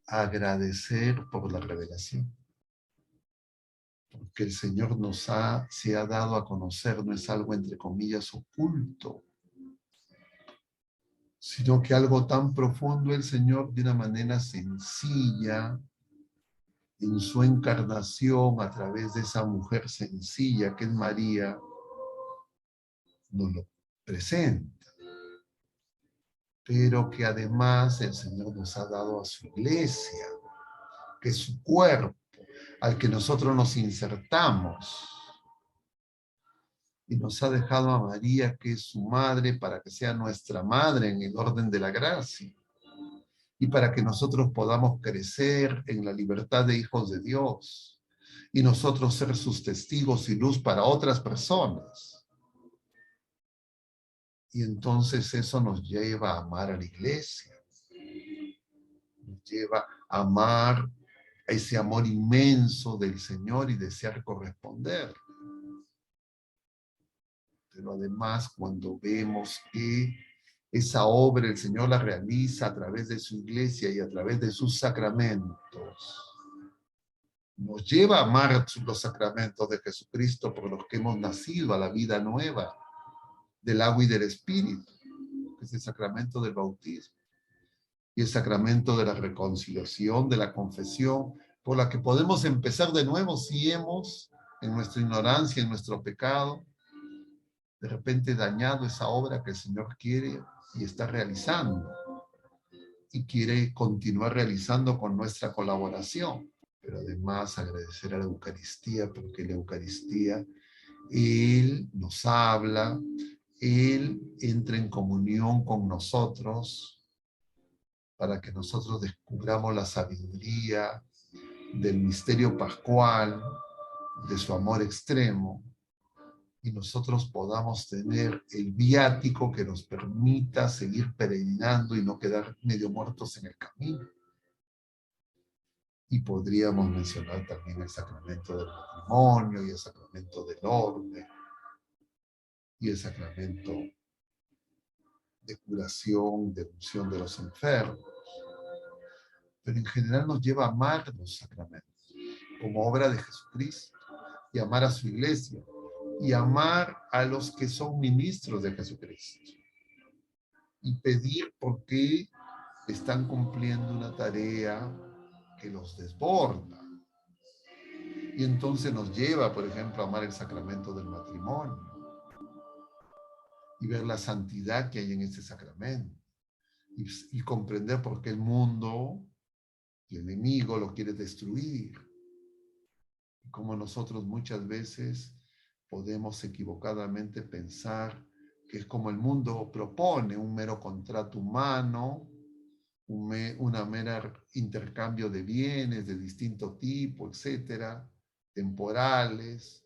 agradecer por la revelación. Porque el Señor se ha dado a conocer, no es algo entre comillas oculto, sino que algo tan profundo el Señor de una manera sencilla, en su encarnación a través de esa mujer sencilla que es María, nos lo presenta. Pero que además el Señor nos ha dado a su iglesia, que es su cuerpo, al que nosotros nos insertamos. Y nos ha dejado a María, que es su madre, para que sea nuestra madre en el orden de la gracia. Y para que nosotros podamos crecer en la libertad de hijos de Dios. Y nosotros ser sus testigos y luz para otras personas. Y entonces eso nos lleva a amar a la iglesia. Nos lleva a amar a ese amor inmenso del Señor y desear corresponder. Pero además, cuando vemos que esa obra el Señor la realiza a través de su iglesia y a través de sus sacramentos, nos lleva a amar los sacramentos de Jesucristo por los que hemos nacido a la vida nueva del agua y del Espíritu, que es el sacramento del bautismo y el sacramento de la reconciliación, de la confesión, por la que podemos empezar de nuevo si hemos, en nuestra ignorancia, en nuestro pecado, de repente dañado esa obra que el Señor quiere y está realizando y quiere continuar realizando con nuestra colaboración. Pero además agradecer a la Eucaristía, porque la Eucaristía, Él nos habla, Él entra en comunión con nosotros para que nosotros descubramos la sabiduría del misterio pascual, de su amor extremo, y nosotros podamos tener el viático que nos permita seguir peregrinando y no quedar medio muertos en el camino. Y podríamos mencionar también el sacramento del matrimonio y el sacramento del orden y el sacramento de curación, de unción de los enfermos. Pero en general nos lleva a amar los sacramentos como obra de Jesucristo y amar a su iglesia y amar a los que son ministros de Jesucristo y pedir porque están cumpliendo una tarea que los desborda. Y entonces nos lleva, por ejemplo, a amar el sacramento del matrimonio y ver la santidad que hay en ese sacramento y comprender por qué el mundo y el enemigo lo quiere destruir. Y como nosotros muchas veces podemos equivocadamente pensar que es como el mundo propone, un mero contrato humano, una mera intercambio de bienes de distinto tipo, etcétera, temporales,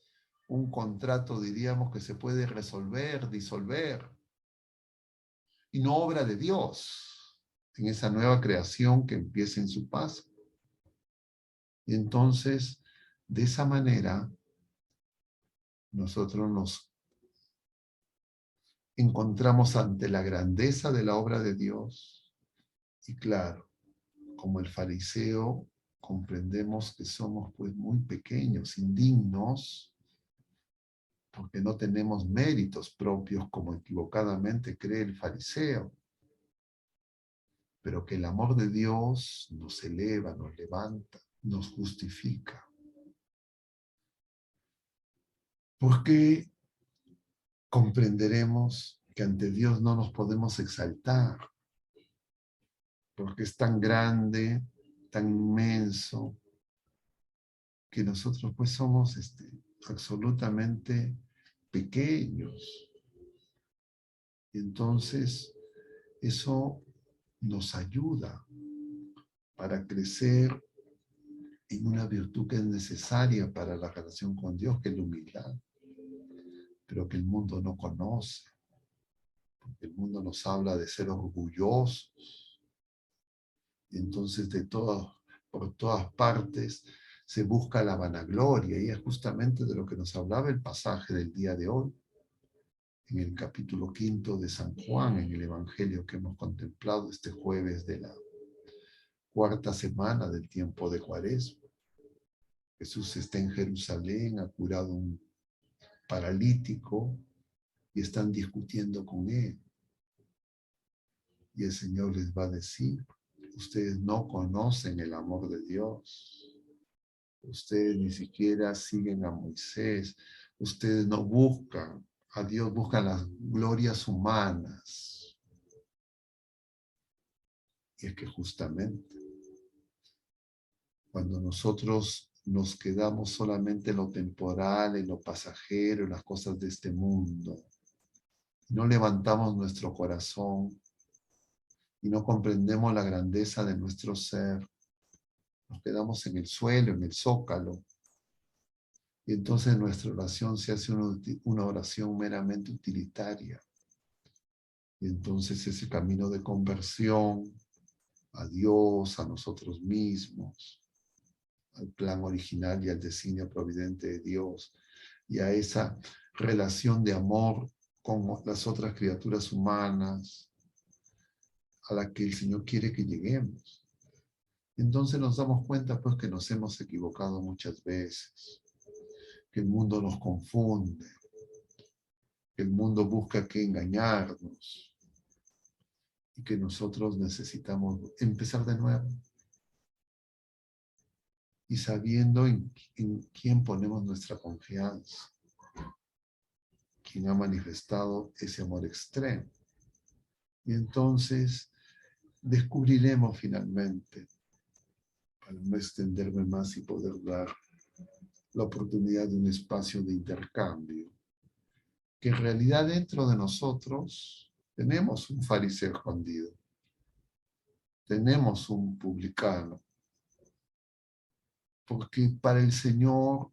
un contrato, diríamos, que se puede resolver, disolver, y no obra de Dios en esa nueva creación que empieza en su paz. Y entonces, de esa manera, nosotros nos encontramos ante la grandeza de la obra de Dios y claro, como el fariseo, comprendemos que somos pues muy pequeños, indignos, porque no tenemos méritos propios como equivocadamente cree el fariseo, pero que el amor de Dios nos eleva, nos levanta, nos justifica. Porque comprenderemos que ante Dios no nos podemos exaltar, porque es tan grande, tan inmenso, que nosotros pues somos absolutamente pequeños. Y entonces eso nos ayuda para crecer en una virtud que es necesaria para la relación con Dios, que es la humildad, pero que el mundo no conoce, porque el mundo nos habla de ser orgullosos, y entonces por todas partes se busca la vanagloria, y es justamente de lo que nos hablaba el pasaje del día de hoy, en el capítulo 5 de San Juan, en el Evangelio que hemos contemplado este jueves cuarta semana del tiempo de Cuaresma. Jesús está en Jerusalén, ha curado un paralítico y están discutiendo con él. Y el Señor les va a decir, ustedes no conocen el amor de Dios. Ustedes ni siquiera siguen a Moisés. Ustedes no buscan a Dios, buscan las glorias humanas. Y es que justamente cuando nosotros nos quedamos solamente en lo temporal, en lo pasajero, en las cosas de este mundo, no levantamos nuestro corazón y no comprendemos la grandeza de nuestro ser, nos quedamos en el suelo, en el zócalo, y entonces nuestra oración se hace una oración meramente utilitaria. Y entonces ese camino de conversión a Dios, a nosotros mismos, al plan original y al designio providente de Dios, y a esa relación de amor con las otras criaturas humanas a la que el Señor quiere que lleguemos. Entonces nos damos cuenta pues que nos hemos equivocado muchas veces, que el mundo nos confunde, que el mundo busca que engañarnos y que nosotros necesitamos empezar de nuevo y sabiendo en quién ponemos nuestra confianza, quien ha manifestado ese amor extremo. Y entonces descubriremos finalmente, para no extenderme más y poder dar la oportunidad de un espacio de intercambio, que en realidad dentro de nosotros tenemos un fariseo escondido, tenemos un publicano, porque para el Señor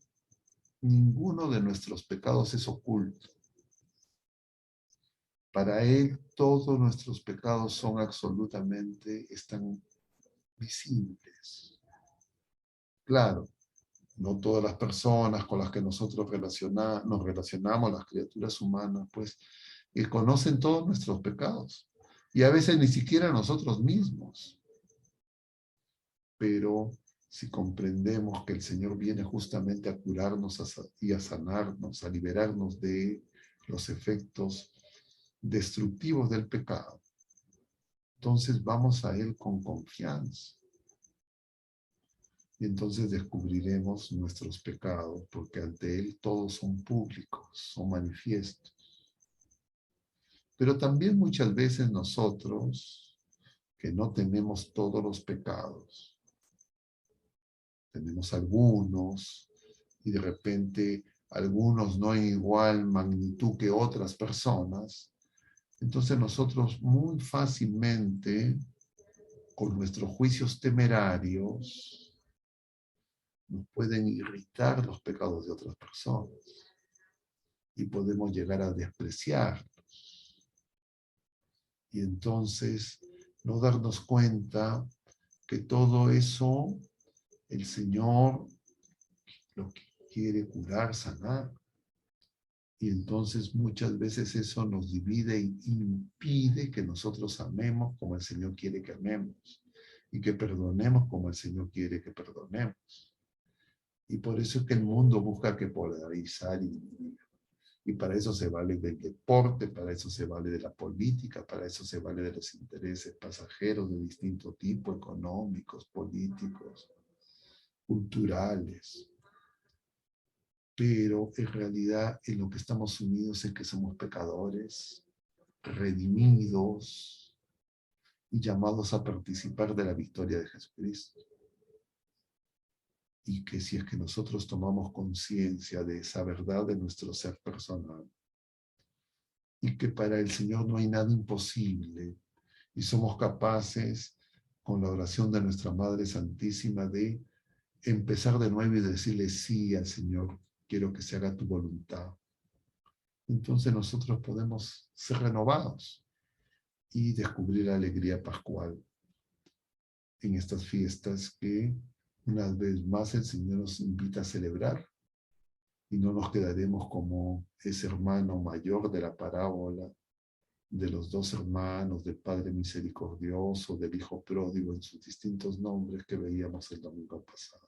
ninguno de nuestros pecados es oculto. Para Él todos nuestros pecados son están visibles. Claro, no todas las personas con las que nosotros nos relacionamos, las criaturas humanas, pues, conocen todos nuestros pecados. Y a veces ni siquiera nosotros mismos. Pero si comprendemos que el Señor viene justamente a curarnos y a sanarnos, a liberarnos de los efectos destructivos del pecado, entonces vamos a Él con confianza. Y entonces descubriremos nuestros pecados, porque ante Él todos son públicos, son manifiestos. Pero también muchas veces nosotros, que no tenemos todos los pecados, tenemos algunos, y de repente algunos no en igual magnitud que otras personas, entonces nosotros muy fácilmente, con nuestros juicios temerarios, nos pueden irritar los pecados de otras personas y podemos llegar a despreciarlos. Y entonces no darnos cuenta que todo eso el Señor lo quiere curar, sanar. Y entonces muchas veces eso nos divide e impide que nosotros amemos como el Señor quiere que amemos y que perdonemos como el Señor quiere que perdonemos. Y por eso es que el mundo busca que polarizar y dividir. Y para eso se vale del deporte, para eso se vale de la política, para eso se vale de los intereses pasajeros de distinto tipo, económicos, políticos, culturales. Pero en realidad en lo que estamos unidos es que somos pecadores, redimidos y llamados a participar de la victoria de Jesucristo. Y que si es que nosotros tomamos conciencia de esa verdad de nuestro ser personal, y que para el Señor no hay nada imposible, y somos capaces, con la oración de nuestra Madre Santísima, de empezar de nuevo y decirle sí al Señor, quiero que se haga tu voluntad. Entonces nosotros podemos ser renovados y descubrir la alegría pascual en estas fiestas que una vez más el Señor nos invita a celebrar, y no nos quedaremos como ese hermano mayor de la parábola de los dos hermanos, del Padre Misericordioso, del Hijo Pródigo en sus distintos nombres que veíamos el domingo pasado.